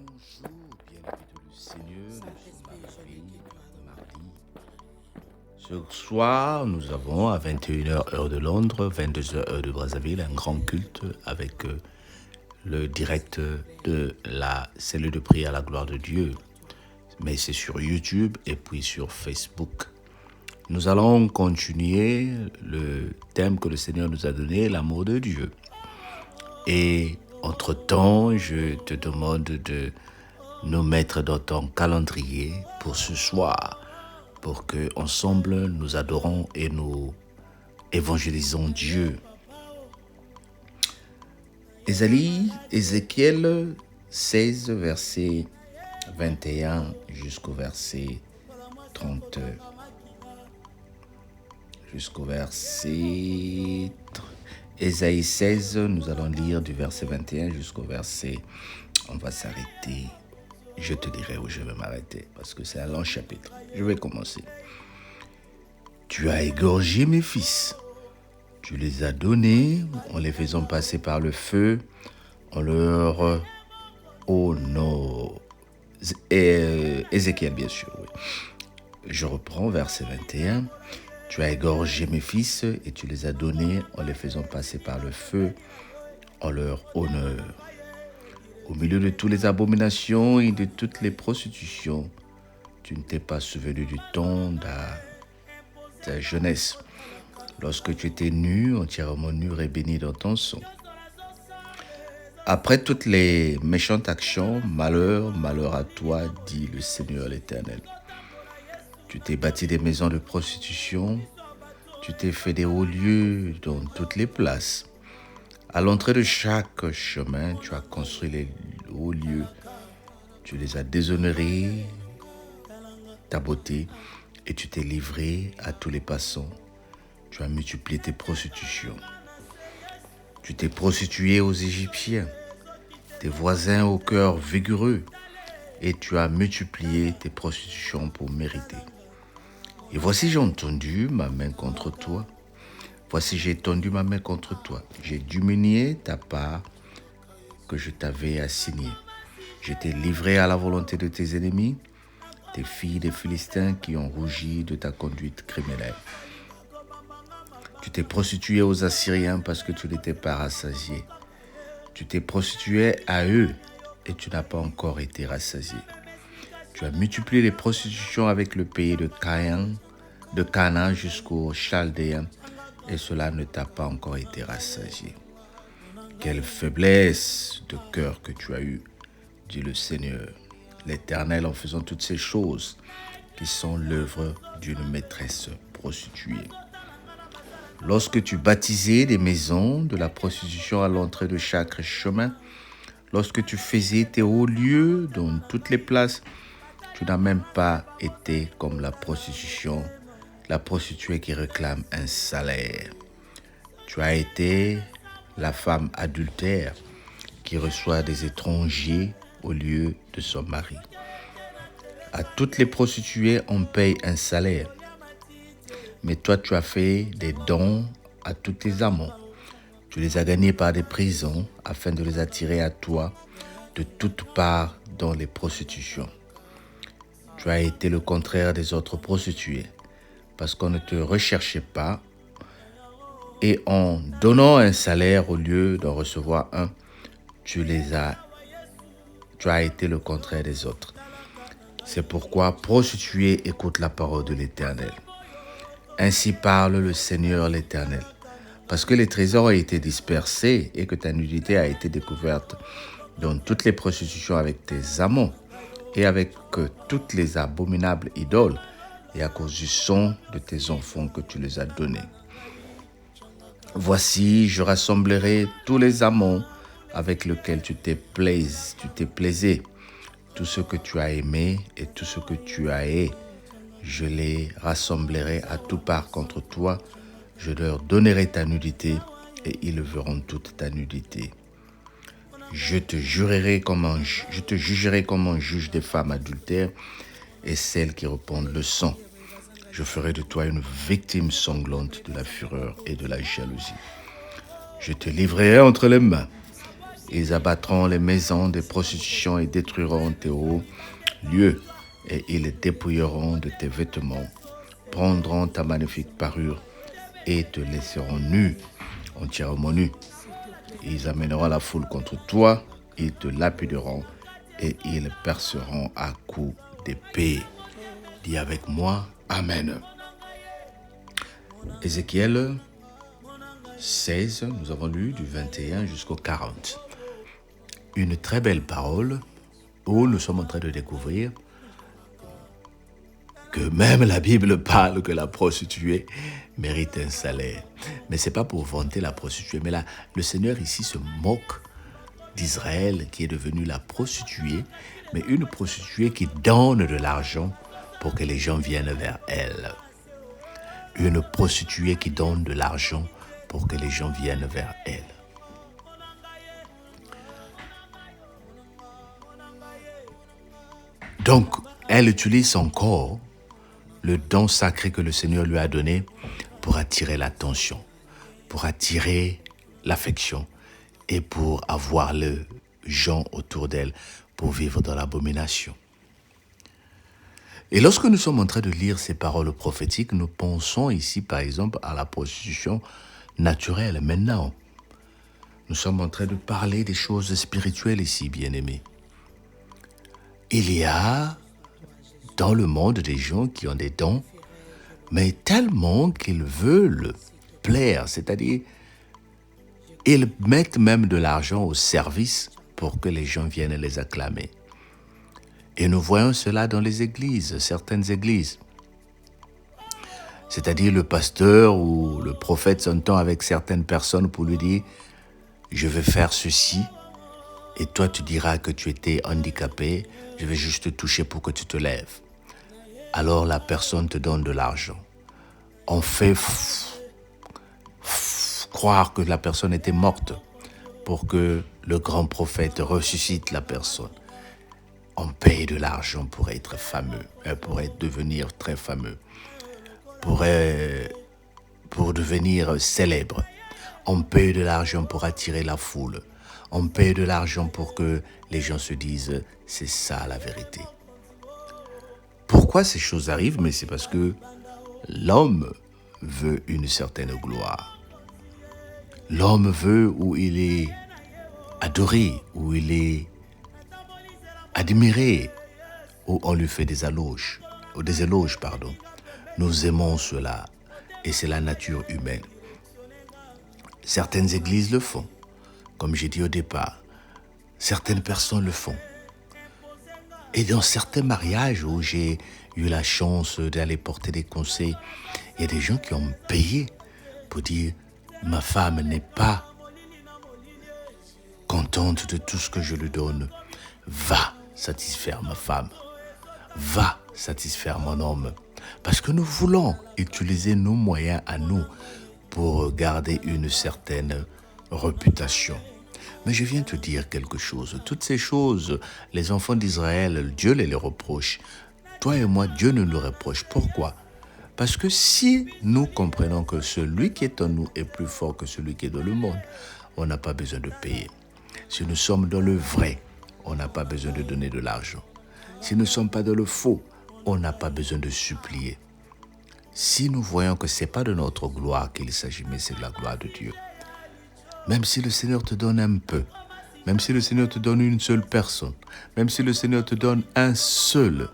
Bonjour, bien-aimés du Seigneur, nous sommes arrivés mardi. Ce soir, nous avons à 21h heure de Londres, 22h heure de Brazzaville, un grand culte avec le direct de la cellule de prière à la gloire de Dieu. Mais c'est sur YouTube et puis sur Facebook. Nous allons continuer le thème que le Seigneur nous a donné, l'amour de Dieu. Et entre-temps, je te demande de nous mettre dans ton calendrier pour ce soir, pour que ensemble nous adorons et nous évangélisons Dieu. Ézéchiel 16, verset 21 jusqu'au verset 30. Ésaïe 16, nous allons lire du verset 21 jusqu'au verset... On va s'arrêter. Je te dirai où je vais m'arrêter parce que c'est un long chapitre. Je vais commencer. Tu as égorgé mes fils. Tu les as donnés en les faisant passer par le feu, en leur honor. Ézéchiel, bien sûr. Oui. Je reprends verset 21. Tu as égorgé mes fils et tu les as donnés en les faisant passer par le feu, en leur honneur. Au milieu de toutes les abominations et de toutes les prostitutions, tu ne t'es pas souvenu du temps de ta jeunesse, lorsque tu étais nu, entièrement nu et béni dans ton sang. Après toutes les méchantes actions, malheur, malheur à toi, dit le Seigneur l'Éternel. Tu t'es bâti des maisons de prostitution, tu t'es fait des hauts lieux dans toutes les places. À l'entrée de chaque chemin, tu as construit les hauts lieux, tu les as déshonorés, ta beauté, et tu t'es livré à tous les passants. Tu as multiplié tes prostitutions. Tu t'es prostitué aux Égyptiens, tes voisins au cœur vigoureux, et tu as multiplié tes prostitutions pour mériter. Et voici j'ai entendu ma main contre toi. Voici j'ai tendu ma main contre toi. J'ai diminué ta part que je t'avais assignée. Je t'ai livré à la volonté de tes ennemis, tes filles des Philistins qui ont rougi de ta conduite criminelle. Tu t'es prostitué aux Assyriens parce que tu n'étais pas rassasié. Tu t'es prostitué à eux et tu n'as pas encore été rassasié. Tu as multiplié les prostitutions avec le pays de Canaan jusqu'aux Chaldéens et cela ne t'a pas encore été rassasié. Quelle faiblesse de cœur que tu as eue, dit le Seigneur, l'Éternel, en faisant toutes ces choses qui sont l'œuvre d'une maîtresse prostituée. Lorsque tu baptisais des maisons de la prostitution à l'entrée de chaque chemin, lorsque tu faisais tes hauts lieux dans toutes les places, tu n'as même pas été comme la prostitution, la prostituée qui réclame un salaire. Tu as été la femme adultère qui reçoit des étrangers au lieu de son mari. À toutes les prostituées, on paye un salaire. Mais toi, tu as fait des dons à tous tes amants. Tu les as gagnés par des prisons afin de les attirer à toi de toutes parts dans les prostitutions. Tu as été le contraire des autres prostituées parce qu'on ne te recherchait pas et en donnant un salaire au lieu d'en recevoir un, tu as été le contraire des autres. C'est pourquoi, prostituée, écoute la parole de l'Éternel. Ainsi parle le Seigneur l'Éternel. Parce que les trésors ont été dispersés et que ta nudité a été découverte dans toutes les prostitutions avec tes amants et avec toutes les abominables idoles et à cause du sang de tes enfants que tu les as donnés. Voici, je rassemblerai tous les amants avec lesquels tu t'es plaisé, tout ce que tu as aimé et tout ce que tu as haï. Je les rassemblerai à tout part contre toi. Je leur donnerai ta nudité et ils verront toute ta nudité. Je te jugerai comme un juge des femmes adultères et celles qui répandent le sang. Je ferai de toi une victime sanglante de la fureur et de la jalousie. Je te livrerai entre les mains Ils abattront les maisons de prostitution et détruiront tes hauts lieux. Et ils dépouilleront de tes vêtements, prendront ta magnifique parure et te laisseront nu, entièrement nu. Ils amèneront la foule contre toi, ils te lapideront et ils perceront à coups d'épée. Dis avec moi, Amen. Ézéchiel 16, nous avons lu du 21 jusqu'au 40. Une très belle parole où nous sommes en train de découvrir que même la Bible parle que la prostituée mérite un salaire. Mais ce n'est pas pour vanter la prostituée, mais là, le Seigneur ici se moque d'Israël qui est devenue la prostituée, mais une prostituée qui donne de l'argent pour que les gens viennent vers elle. Une prostituée qui donne de l'argent pour que les gens viennent vers elle. Donc, elle utilise son corps, le don sacré que le Seigneur lui a donné, pour attirer l'attention, pour attirer l'affection et pour avoir les gens autour d'elle pour vivre dans l'abomination. Et lorsque nous sommes en train de lire ces paroles prophétiques, nous pensons ici par exemple à la prostitution naturelle. Maintenant, nous sommes en train de parler des choses spirituelles ici, bien-aimés. Il y a dans le monde des gens qui ont des dons, mais tellement qu'ils veulent plaire, c'est-à-dire ils mettent même de l'argent au service pour que les gens viennent les acclamer. Et nous voyons cela dans les églises, certaines églises. C'est-à-dire le pasteur ou le prophète s'entend avec certaines personnes pour lui dire « Je vais faire ceci » et toi tu diras que tu étais handicapé, je vais juste te toucher pour que tu te lèves. Alors la personne te donne de l'argent. On fait croire que la personne était morte pour que le grand prophète ressuscite la personne. On paye de l'argent pour être fameux, pour devenir très fameux, pour devenir célèbre. On paye de l'argent pour attirer la foule. On paye de l'argent pour que les gens se disent « c'est ça la vérité ». Pourquoi ces choses arrivent? Mais c'est parce que l'homme veut une certaine gloire. L'homme veut où il est adoré, où il est admiré, où on lui fait des éloges. Nous aimons cela et c'est la nature humaine. Certaines églises le font. Comme j'ai dit au départ, certaines personnes le font. Et dans certains mariages où j'ai eu la chance d'aller porter des conseils, il y a des gens qui ont payé pour dire « ma femme n'est pas contente de tout ce que je lui donne. Va satisfaire ma femme. Va satisfaire mon homme. » Parce que nous voulons utiliser nos moyens à nous pour garder une certaine réputation. Mais je viens te dire quelque chose. Toutes ces choses, les enfants d'Israël, Dieu les reproche. Toi et moi, Dieu ne nous reproche. Pourquoi? Parce que si nous comprenons que celui qui est en nous est plus fort que celui qui est dans le monde, on n'a pas besoin de payer. Si nous sommes dans le vrai, on n'a pas besoin de donner de l'argent. Si nous ne sommes pas dans le faux, on n'a pas besoin de supplier. Si nous voyons que ce n'est pas de notre gloire qu'il s'agit, mais c'est de la gloire de Dieu. Même si le Seigneur te donne un peu, même si le Seigneur te donne une seule personne, même si le Seigneur te donne un seul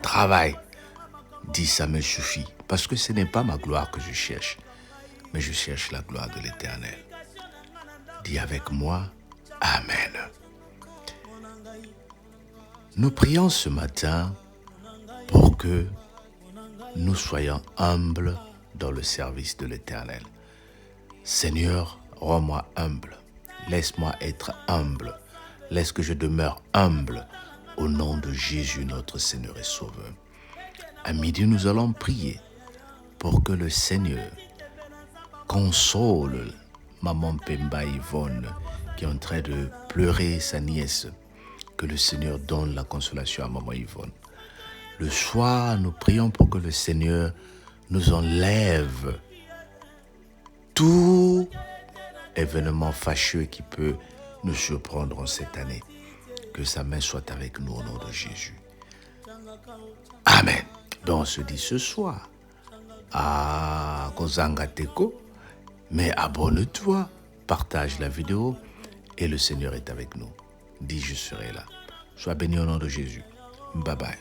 travail, dis ça me suffit. Parce que ce n'est pas ma gloire que je cherche, mais je cherche la gloire de l'Éternel. Dis avec moi, Amen. Nous prions ce matin pour que nous soyons humbles dans le service de l'Éternel. Seigneur, rends-moi humble. Laisse-moi être humble. Laisse que je demeure humble au nom de Jésus, notre Seigneur et Sauveur. À midi, nous allons prier pour que le Seigneur console Maman Pemba Yvonne qui est en train de pleurer sa nièce. Que le Seigneur donne la consolation à Maman Yvonne. Le soir, nous prions pour que le Seigneur nous enlève tout événement fâcheux qui peut nous surprendre en cette année. Que sa main soit avec nous au nom de Jésus. Amen. Donc on se dit ce soir à Kozanga Teko, mais abonne-toi, partage la vidéo et le Seigneur est avec nous. Dis, je serai là. Sois béni au nom de Jésus. Bye bye.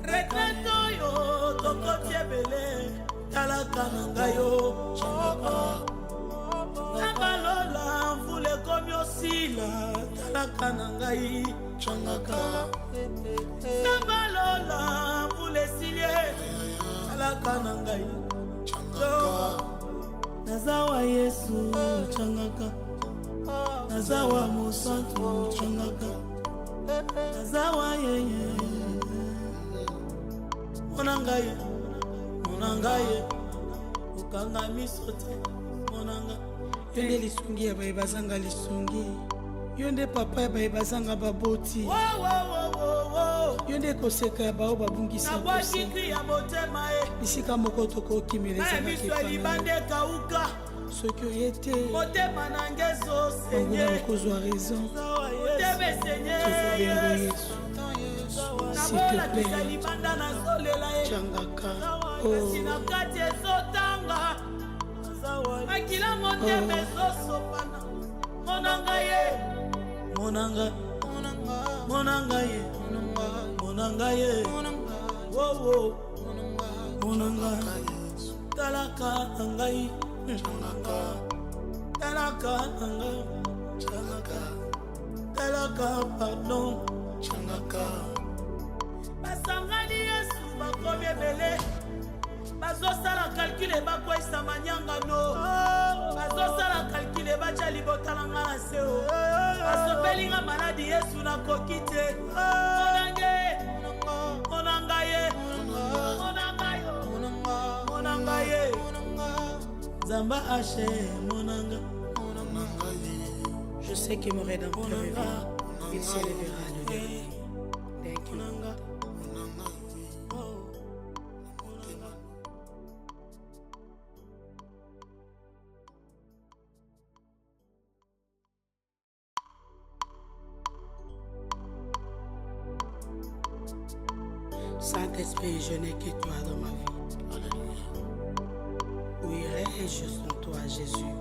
Retraite yo tokoti ebele talaka na ngai yo nabalola mvula ekomi osila talaka na ngai nabalola mvula esili talaka na ngai naza wa Yesu changaka naza wa Mosantu changaka naza wa yeye monangaye ukanga misote monanga yonde lisungi ya baye bazanga lisungi yonde papa ya baye bazanga baboti yonde koseka ya bao babungisa bisika moko tokokimelezalakepana soki oye te banguna okozwa raison tozobengo Yesu. S'il te plaît, Changaka. Pardon. Basangani Yesu bakomi ebele bazosala calcule bakwesa manyangano bazosala calcule bacha libotalanga na seo basopelinga maladi Yesu nakoki te monangaye Zamba Haché monanga. Je sais que mon Rédempteur vivra, il s'élèvera le dernier. Thank you. Saint-Esprit, je n'ai que toi dans ma vie. Où irai-je sans toi, Jésus?